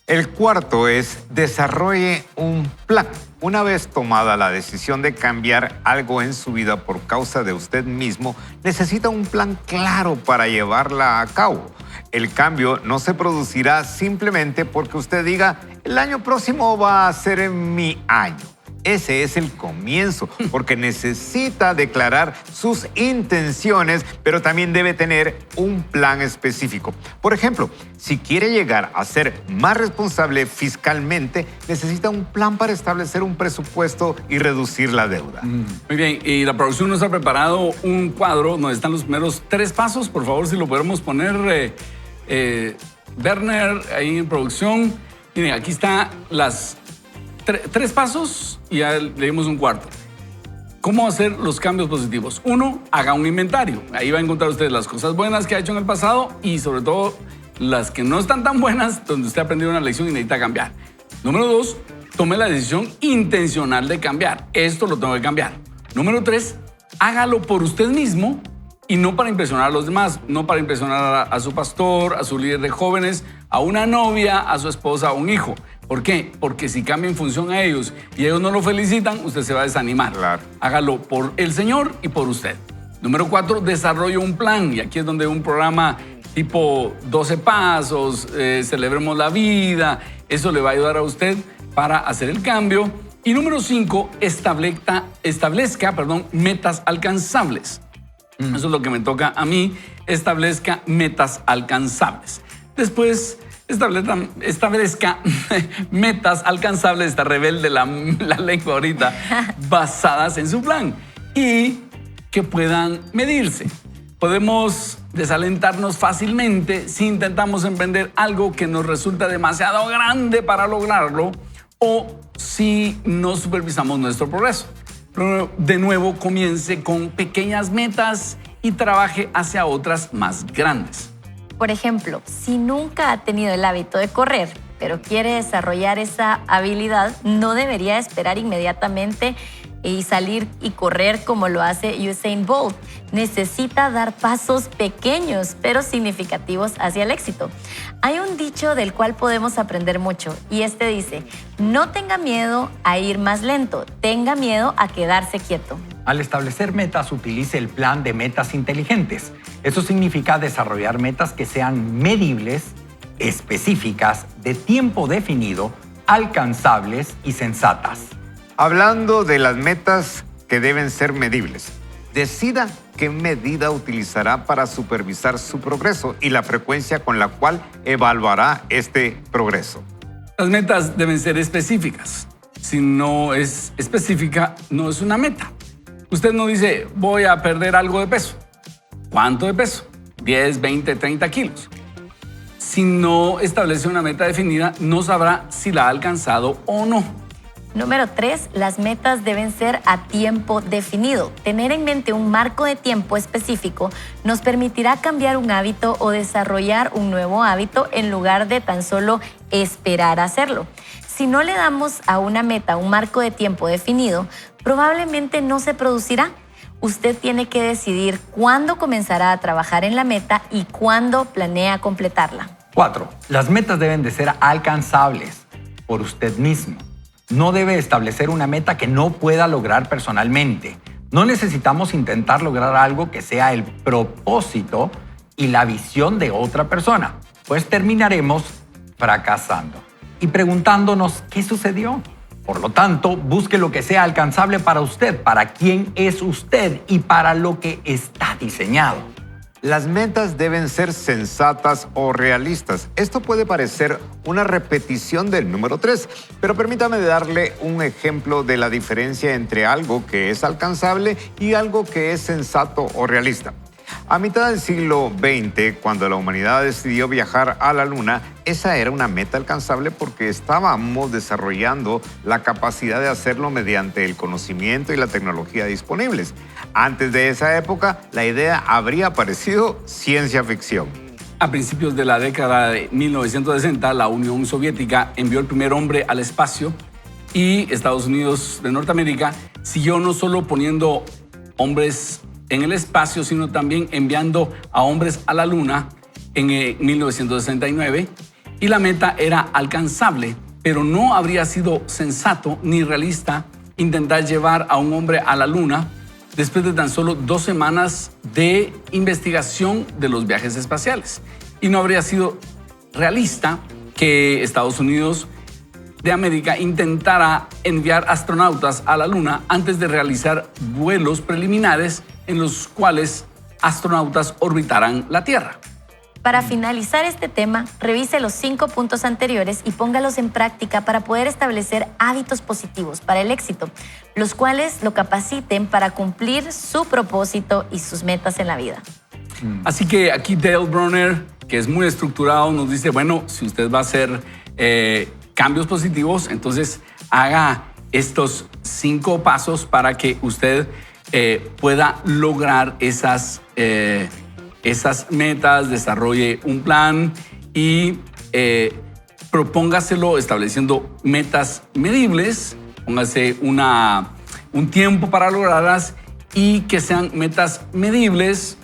El cuarto es desarrolle un plan. Una vez tomada la decisión de cambiar algo en su vida por causa de usted mismo, necesita un plan claro para llevarla a cabo. El cambio no se producirá simplemente porque usted diga, el año próximo va a ser mi año. Ese es el comienzo, porque necesita declarar sus intenciones, pero también debe tener un plan específico. Por ejemplo, si quiere llegar a ser más responsable fiscalmente, necesita un plan para establecer un presupuesto y reducir la deuda. Muy bien, y la producción nos ha preparado un cuadro donde están los primeros 3 pasos. Por favor, si lo podemos poner, Werner, ahí en producción. Miren, aquí están las 3 pasos y ya le dimos un cuarto. ¿Cómo hacer los cambios positivos? 1, haga un inventario. Ahí va a encontrar usted las cosas buenas que ha hecho en el pasado y sobre todo las que no están tan buenas, donde usted ha aprendido una lección y necesita cambiar. Número 2, tome la decisión intencional de cambiar. Esto lo tengo que cambiar. Número 3, hágalo por usted mismo y no para impresionar a los demás, no para impresionar a su pastor, a su líder de jóvenes, a una novia, a su esposa, a un hijo. ¿Por qué? Porque si cambia en función a ellos y ellos no lo felicitan, usted se va a desanimar. Claro. Hágalo por el Señor y por usted. Número 4, desarrolle un plan. Y aquí es donde un programa tipo 12 pasos, celebremos la vida, eso le va a ayudar a usted para hacer el cambio. Y número 5, establezca metas alcanzables. Eso es lo que me toca a mí, establezca metas alcanzables. Después, establezca metas alcanzables, está rebelde la lengua ahorita, basadas en su plan y que puedan medirse. Podemos desalentarnos fácilmente si intentamos emprender algo que nos resulta demasiado grande para lograrlo o si no supervisamos nuestro progreso. Pero de nuevo, comience con pequeñas metas y trabaje hacia otras más grandes. Por ejemplo, si nunca ha tenido el hábito de correr, pero quiere desarrollar esa habilidad, no debería esperar inmediatamente y salir y correr como lo hace Usain Bolt. Necesita dar pasos pequeños, pero significativos hacia el éxito. Hay un dicho del cual podemos aprender mucho y este dice, no tenga miedo a ir más lento, tenga miedo a quedarse quieto. Al establecer metas, utilice el plan de metas inteligentes. Eso significa desarrollar metas que sean medibles, específicas, de tiempo definido, alcanzables y sensatas. Hablando de las metas que deben ser medibles, decida qué medida utilizará para supervisar su progreso y la frecuencia con la cual evaluará este progreso. Las metas deben ser específicas. Si no es específica, no es una meta. Usted no dice, voy a perder algo de peso. ¿Cuánto de peso? 10, 20, 30 kilos. Si no establece una meta definida, no sabrá si la ha alcanzado o no. Número 3, las metas deben ser a tiempo definido. Tener en mente un marco de tiempo específico nos permitirá cambiar un hábito o desarrollar un nuevo hábito en lugar de tan solo esperar a hacerlo. Si no le damos a una meta un marco de tiempo definido, probablemente no se producirá. Usted tiene que decidir cuándo comenzará a trabajar en la meta y cuándo planea completarla. 4. Las metas deben de ser alcanzables por usted mismo. No debe establecer una meta que no pueda lograr personalmente. No necesitamos intentar lograr algo que sea el propósito y la visión de otra persona, pues terminaremos fracasando y preguntándonos qué sucedió. Por lo tanto, busque lo que sea alcanzable para usted, para quién es usted y para lo que está diseñado. Las metas deben ser sensatas o realistas. Esto puede parecer una repetición del número 3, pero permítame darle un ejemplo de la diferencia entre algo que es alcanzable y algo que es sensato o realista. A mitad del siglo XX, cuando la humanidad decidió viajar a la Luna, esa era una meta alcanzable porque estábamos desarrollando la capacidad de hacerlo mediante el conocimiento y la tecnología disponibles. Antes de esa época, la idea habría parecido ciencia ficción. A principios de la década de 1960, la Unión Soviética envió el primer hombre al espacio y Estados Unidos de Norteamérica siguió no solo poniendo hombres en el espacio, sino también enviando a hombres a la Luna en 1969 y la meta era alcanzable, pero no habría sido sensato ni realista intentar llevar a un hombre a la Luna después de tan solo 2 semanas de investigación de los viajes espaciales. Y no habría sido realista que Estados Unidos de América intentara enviar astronautas a la Luna antes de realizar vuelos preliminares en los cuales astronautas orbitaran la Tierra. Para finalizar este tema, revise los 5 puntos anteriores y póngalos en práctica para poder establecer hábitos positivos para el éxito, los cuales lo capaciten para cumplir su propósito y sus metas en la vida. Así que aquí Dale Bronner, que es muy estructurado, nos dice, bueno, si usted va a hacer cambios positivos, entonces haga estos 5 pasos para que usted pueda lograr esas metas, desarrolle un plan y propóngaselo estableciendo metas medibles, póngase un tiempo para lograrlas y que sean metas medibles.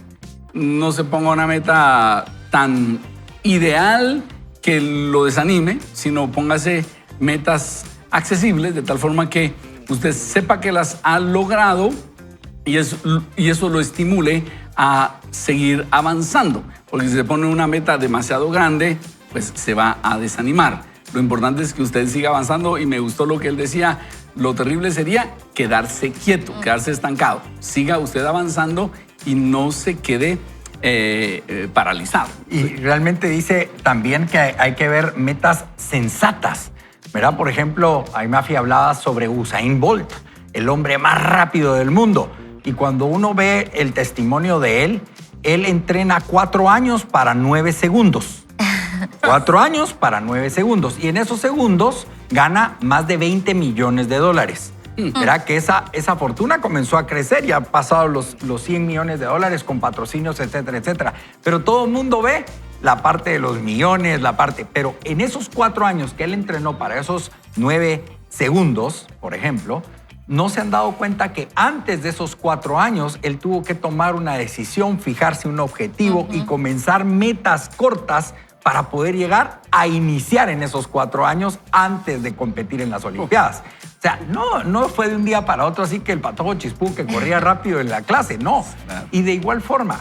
No se ponga una meta tan ideal que lo desanime, sino póngase metas accesibles de tal forma que usted sepa que las ha logrado y eso lo estimule a seguir avanzando. Porque si se pone una meta demasiado grande, pues se va a desanimar. Lo importante es que usted siga avanzando y me gustó lo que él decía. Lo terrible sería quedarse quieto, quedarse estancado. Siga usted avanzando y no se quede paralizado. Y realmente dice también que hay que ver metas sensatas, ¿verdad? Por ejemplo, Aymafi hablaba sobre Usain Bolt, el hombre más rápido del mundo. Y cuando uno ve el testimonio de él entrena 4 años para 9 segundos. 4 años para 9 segundos. Y en esos segundos gana más de $20 millones. Verá que esa fortuna comenzó a crecer y ha pasado los $100 millones con patrocinios, etcétera, etcétera. Pero todo el mundo ve la parte de los millones, pero en esos 4 años que él entrenó para esos 9 segundos, por ejemplo, no se han dado cuenta que antes de esos 4 años él tuvo que tomar una decisión, fijarse un objetivo y comenzar metas cortas para poder llegar a iniciar en esos 4 años antes de competir en las Olimpiadas. O sea, no fue de un día para otro así que el Patojo Chispú que corría rápido en la clase, no. Y de igual forma,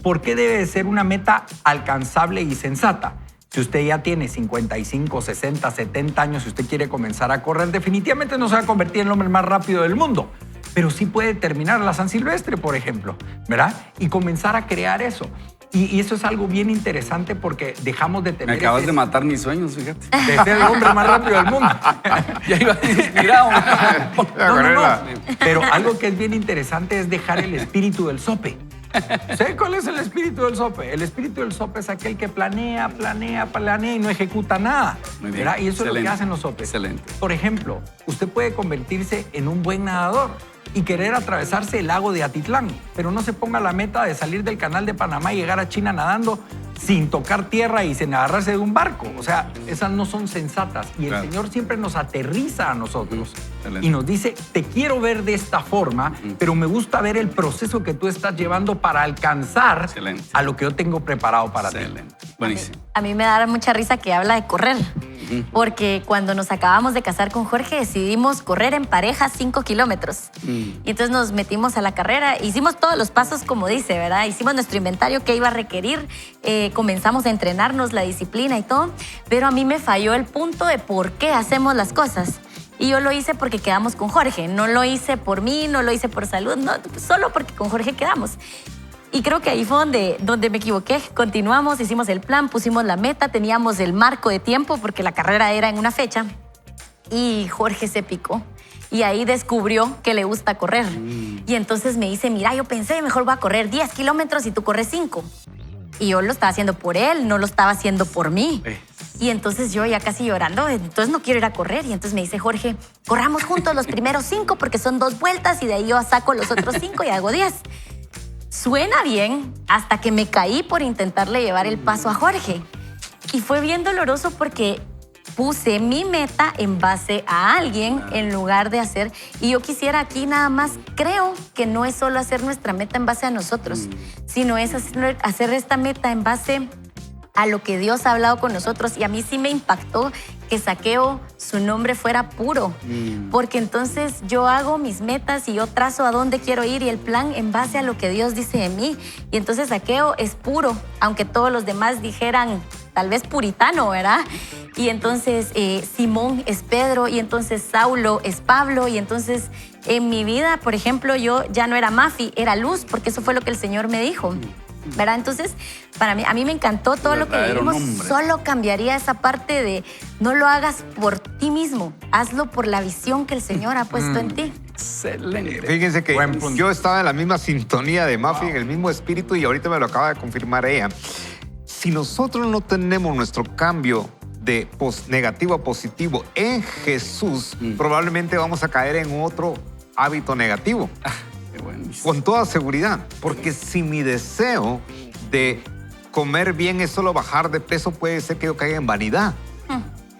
¿por qué debe de ser una meta alcanzable y sensata? Si usted ya tiene 55, 60, 70 años y usted quiere comenzar a correr, definitivamente no se va a convertir en el hombre más rápido del mundo, pero sí puede terminar la San Silvestre, por ejemplo, ¿verdad? Y comenzar a crear eso. Y eso es algo bien interesante porque dejamos de tener... Me acabas de matar mis sueños, fíjate. De ser el hombre más rápido del mundo. Ya iba inspirado. No. Pero algo que es bien interesante es dejar el espíritu del sope. ¿Sabes cuál es el espíritu del sope? El espíritu del sope es aquel que planea y no ejecuta nada. Muy bien. ¿Verdad? Y eso es lo que hacen los sopes. Excelente. Por ejemplo, usted puede convertirse en un buen nadador y querer atravesarse el lago de Atitlán, pero no se ponga la meta de salir del canal de Panamá y llegar a China nadando sin tocar tierra y sin agarrarse de un barco. O sea, esas no son sensatas. Y el Señor siempre nos aterriza a nosotros y nos dice, te quiero ver de esta forma, pero me gusta ver el proceso que tú estás llevando para alcanzar a lo que yo tengo preparado para ti. Buenísimo. A mí me da mucha risa que habla de correr, porque cuando nos acabamos de casar con Jorge decidimos correr en pareja 5 kilómetros. Y entonces nos metimos a la carrera, hicimos todos los pasos como dice, ¿verdad? Hicimos nuestro inventario que iba a requerir, comenzamos a entrenarnos la disciplina y todo, pero a mí me falló el punto de por qué hacemos las cosas. Y yo lo hice porque quedamos con Jorge, no lo hice por mí, no lo hice por salud, no, solo porque con Jorge quedamos. Y creo que ahí fue donde me equivoqué. Continuamos, hicimos el plan, pusimos la meta, teníamos el marco de tiempo porque la carrera era en una fecha y Jorge se picó. Y ahí descubrió que le gusta correr. Y entonces me dice, mira, yo pensé, mejor voy a correr 10 kilómetros y tú corres 5. Y yo lo estaba haciendo por él, no lo estaba haciendo por mí. Y entonces yo ya casi llorando, entonces no quiero ir a correr. Y entonces me dice Jorge, corramos juntos los primeros 5 porque son 2 vueltas y de ahí yo saco los otros 5 y hago 10. Suena bien hasta que me caí por intentarle llevar el paso a Jorge. Y fue bien doloroso porque puse mi meta en base a alguien en lugar de hacer... Y yo quisiera aquí nada más, creo que no es solo hacer nuestra meta en base a nosotros, sino es hacer esta meta en base a lo que Dios ha hablado con nosotros. Y a mí sí me impactó que Zaqueo, su nombre fuera puro. Porque entonces yo hago mis metas y yo trazo a dónde quiero ir y el plan en base a lo que Dios dice de mí. Y entonces Zaqueo es puro, aunque todos los demás dijeran tal vez puritano, ¿verdad? Y entonces Simón es Pedro y entonces Saulo es Pablo. Y entonces en mi vida, por ejemplo, yo ya no era Mafi, era Luz, porque eso fue lo que el Señor me dijo. ¿Verdad? Entonces, a mí me encantó todo lo que leímos. Solo cambiaría esa parte de no lo hagas por ti mismo, hazlo por la visión que el Señor ha puesto en ti. Excelente. Fíjense que Buen punto. yo estaba en la misma sintonía de Mafi, en el mismo espíritu, y ahorita me lo acaba de confirmar ella. Si nosotros no tenemos nuestro cambio de negativo a positivo en Jesús, probablemente vamos a caer en otro hábito negativo. Qué bueno. Con toda seguridad. Porque si mi deseo de comer bien es solo bajar de peso, puede ser que yo caiga en vanidad.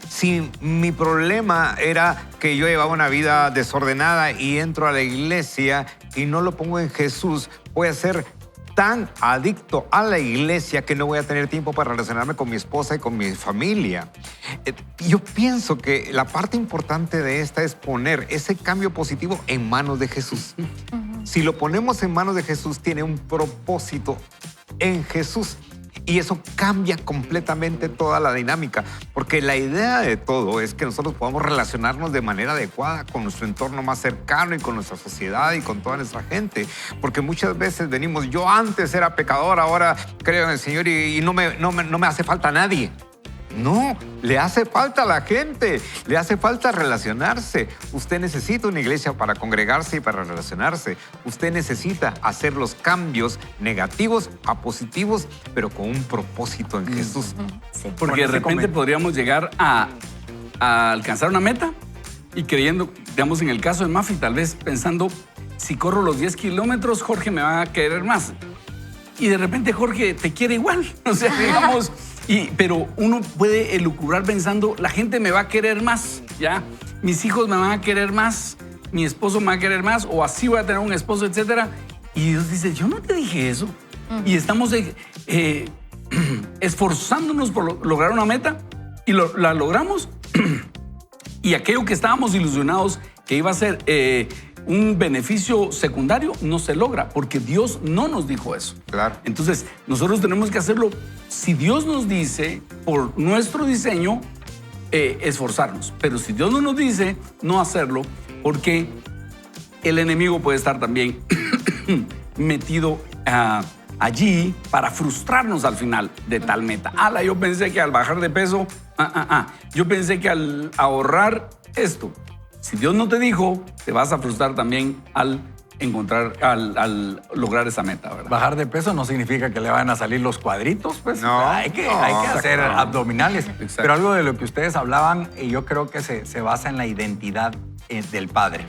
Si mi problema era que yo llevaba una vida desordenada y entro a la iglesia y no lo pongo en Jesús, voy a ser tan adicto a la iglesia que no voy a tener tiempo para relacionarme con mi esposa y con mi familia. Yo pienso que la parte importante de esta es poner ese cambio positivo en manos de Jesús. Si lo ponemos en manos de Jesús, tiene un propósito en Jesús. Y eso cambia completamente toda la dinámica, porque la idea de todo es que nosotros podamos relacionarnos de manera adecuada con nuestro entorno más cercano y con nuestra sociedad y con toda nuestra gente. Porque muchas veces venimos, yo antes era pecador, ahora creo en el Señor y no me hace falta nadie. No, le hace falta a la gente, le hace falta relacionarse. Usted necesita una iglesia para congregarse y para relacionarse. Usted necesita hacer los cambios negativos a positivos, pero con un propósito en Jesús. Sí. Porque de repente podríamos llegar a alcanzar una meta y creyendo, digamos en el caso de Mafi, tal vez pensando, si corro los 10 kilómetros, Jorge me va a querer más. Y de repente Jorge te quiere igual. O sea, digamos... pero uno puede elucubrar pensando, la gente me va a querer más, ¿ya? Mis hijos me van a querer más, mi esposo me va a querer más, o así voy a tener un esposo, etcétera. Y Dios dice, yo no te dije eso. Y estamos esforzándonos por lograr una meta y la logramos. Y aquello que estábamos ilusionados que iba a ser un beneficio secundario no se logra, porque Dios no nos dijo eso. Claro. Entonces, nosotros tenemos que hacerlo, si Dios nos dice, por nuestro diseño, esforzarnos. Pero si Dios no nos dice, no hacerlo, porque el enemigo puede estar también metido allí para frustrarnos al final de tal meta. Yo pensé que al bajar de peso, yo pensé que al ahorrar esto. Si Dios no te dijo, te vas a frustrar también al lograr esa meta, ¿verdad? Bajar de peso no significa que le van a salir los cuadritos, pues. No, hay que hacer abdominales. Exacto. Pero algo de lo que ustedes hablaban, yo creo que se basa en la identidad del Padre.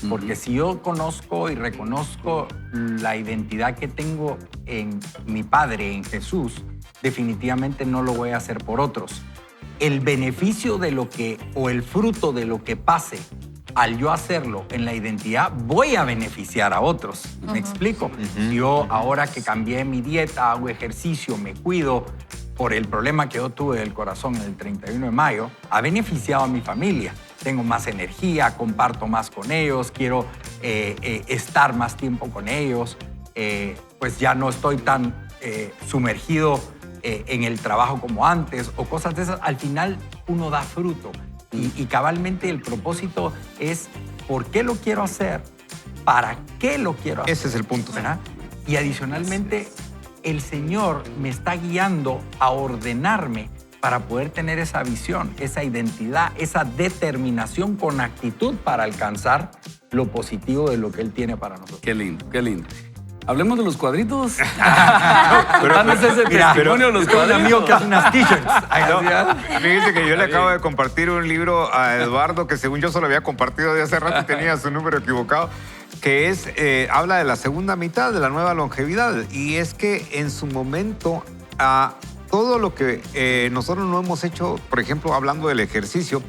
Porque si yo conozco y reconozco la identidad que tengo en mi Padre, en Jesús, definitivamente no lo voy a hacer por otros. El beneficio de lo que, o el fruto de lo que pase al yo hacerlo en la identidad, voy a beneficiar a otros. ¿Me explico? Yo ahora que cambié mi dieta, hago ejercicio, me cuido, por el problema que yo tuve del corazón el 31 de mayo, ha beneficiado a mi familia. Tengo más energía, comparto más con ellos, quiero estar más tiempo con ellos, pues ya no estoy tan sumergido en el trabajo como antes o cosas de esas. Al final uno da fruto y cabalmente el propósito es ¿por qué lo quiero hacer? ¿Para qué lo quiero hacer? Ese es el punto. ¿Verdad? Y adicionalmente el Señor me está guiando a ordenarme para poder tener esa visión, esa identidad, esa determinación con actitud para alcanzar lo positivo de lo que Él tiene para nosotros. Qué lindo, qué lindo. Hablemos de los cuadritos. Danos ese testimonio de los Tengo un cuadritos. amigo que hace unas t-shirts. Fíjense que yo le acabo de compartir un libro a Eduardo que según yo se lo había compartido de hace rato y tenía su número equivocado, que es, habla de la segunda mitad de la nueva longevidad. Y es que en su momento, todo lo que nosotros no hemos hecho, por ejemplo, hablando del ejercicio,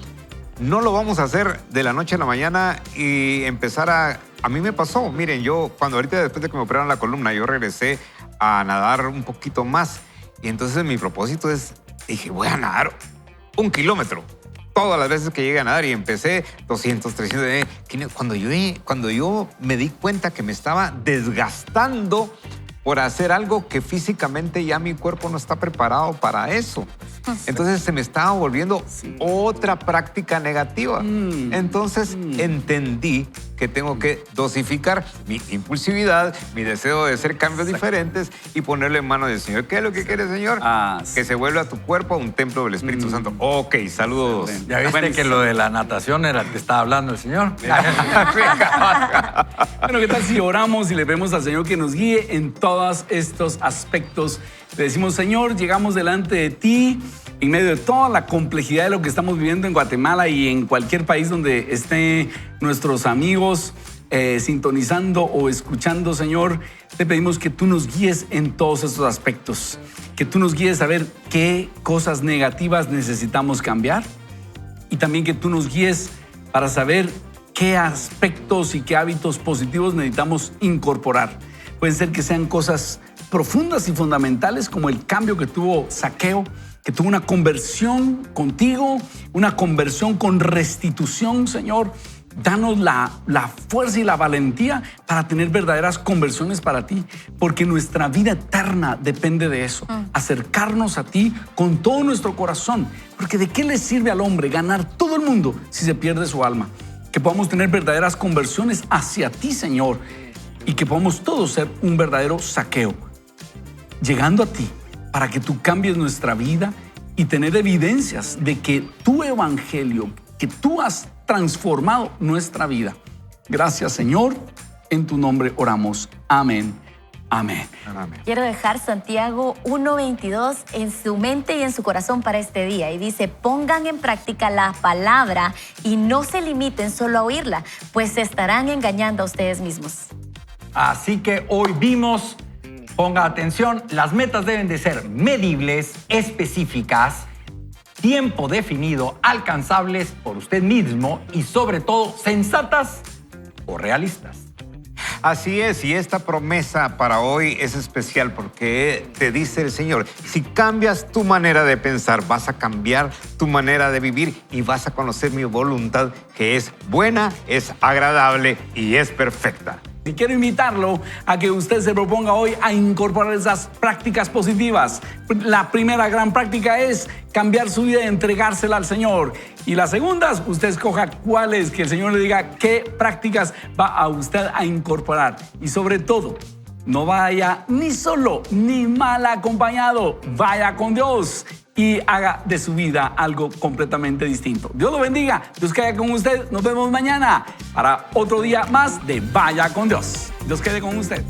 no lo vamos a hacer de la noche a la mañana y empezar a mí me pasó, miren, yo cuando ahorita después de que me operaron la columna, yo regresé a nadar un poquito más Y entonces mi propósito dije, voy a nadar 1 kilómetro. Todas las veces que llegué a nadar y empecé 200, 300. Cuando yo me di cuenta que me estaba desgastando por hacer algo que físicamente ya mi cuerpo no está preparado para eso. Entonces se me estaba volviendo otra práctica negativa. Entonces entendí que tengo que dosificar mi impulsividad, mi deseo de hacer cambios diferentes y ponerle en manos del Señor. ¿Qué es lo que quiere, Señor? Que se vuelva tu cuerpo un templo del Espíritu Santo. Ok, saludos. ¿Ya viste que lo de la natación era el que estaba hablando el Señor? Bueno, ¿qué tal si oramos y le pedimos al Señor que nos guíe en todos estos aspectos? Le decimos, Señor, llegamos delante de ti en medio de toda la complejidad de lo que estamos viviendo en Guatemala y en cualquier país donde estén nuestros amigos sintonizando o escuchando, Señor. Te pedimos que tú nos guíes en todos estos aspectos, que tú nos guíes a ver qué cosas negativas necesitamos cambiar y también que tú nos guíes para saber qué aspectos y qué hábitos positivos necesitamos incorporar. Pueden ser que sean cosas profundas y fundamentales como el cambio que tuvo Zaqueo, que tuvo una conversión contigo, una conversión con restitución, Señor. Danos la fuerza y la valentía para tener verdaderas conversiones para ti, porque nuestra vida eterna depende de eso. Acercarnos a ti con todo nuestro corazón, porque ¿de qué le sirve al hombre ganar todo el mundo si se pierde su alma? Que podamos tener verdaderas conversiones hacia ti, Señor, y que podamos todos ser un verdadero Zaqueo, llegando a ti para que tú cambies nuestra vida y tener evidencias de que tu evangelio, que tú has transformado nuestra vida. Gracias, Señor. En tu nombre oramos. Amén. Amén. Amén. Quiero dejar Santiago 1:22 en su mente y en su corazón para este día. Y dice, pongan en práctica la palabra y no se limiten solo a oírla, pues se estarán engañando a ustedes mismos. Así que hoy vimos, ponga atención, las metas deben de ser medibles, específicas, tiempo definido, alcanzables por usted mismo y sobre todo sensatas o realistas. Así es, y esta promesa para hoy es especial porque te dice el Señor, si cambias tu manera de pensar, vas a cambiar tu manera de vivir y vas a conocer mi voluntad, que es buena, es agradable y es perfecta. Y quiero invitarlo a que usted se proponga hoy a incorporar esas prácticas positivas. La primera gran práctica es cambiar su vida y entregársela al Señor. Y la segunda, usted escoja cuáles, que el Señor le diga qué prácticas va a usted a incorporar. Y sobre todo, no vaya ni solo ni mal acompañado. Vaya con Dios y haga de su vida algo completamente distinto. Dios lo bendiga. Dios quede con usted. Nos vemos mañana para otro día más de Vaya con Dios. Dios quede con usted.